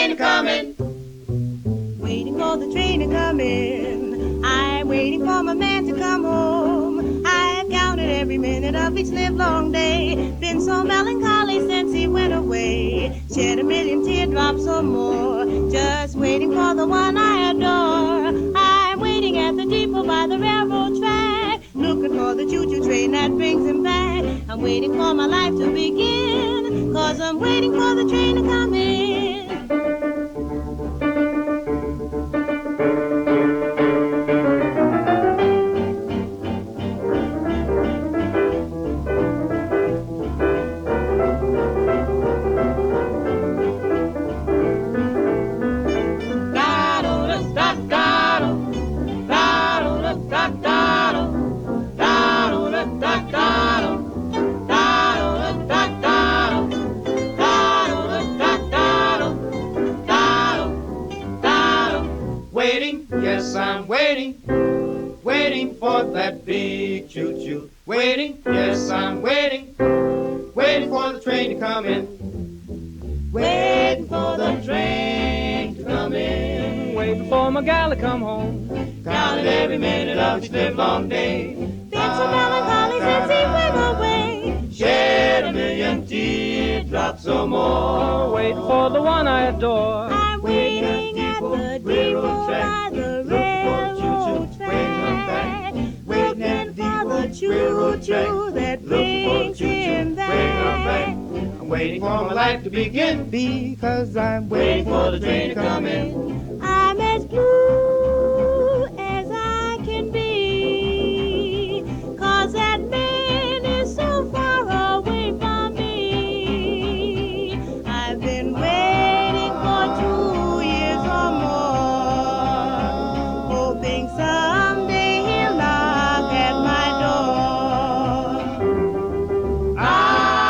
train a-comin'. Waiting for the train to come in. I'm waiting for my man to come home. I've counted every minute of each livelong day. Been so melancholy since he went away. Shed a million teardrops or more. Just waiting for the one I adore. I'm waiting at the depot by the railroad track. Looking for the choo-choo train that brings him back. I'm waiting for my life to begin. 'Cause I'm waiting for the train to come in. Waiting, yes, I'm waiting, waiting for that big choo-choo. Waiting, yes, I'm waiting, waiting for the train to come in. Waiting for the train to come in. Waiting for my gal to come home. Counted every minute of each livelong day. Been so melancholy since he went away. Shed a million teardrops or more. Waiting for the one I adore. I'm waiting at the depot by the railroad track. Waiting for the choo-choo that brings him back. I'm waiting for my life to begin, Because I'm waiting for the train to come in. I'm as blue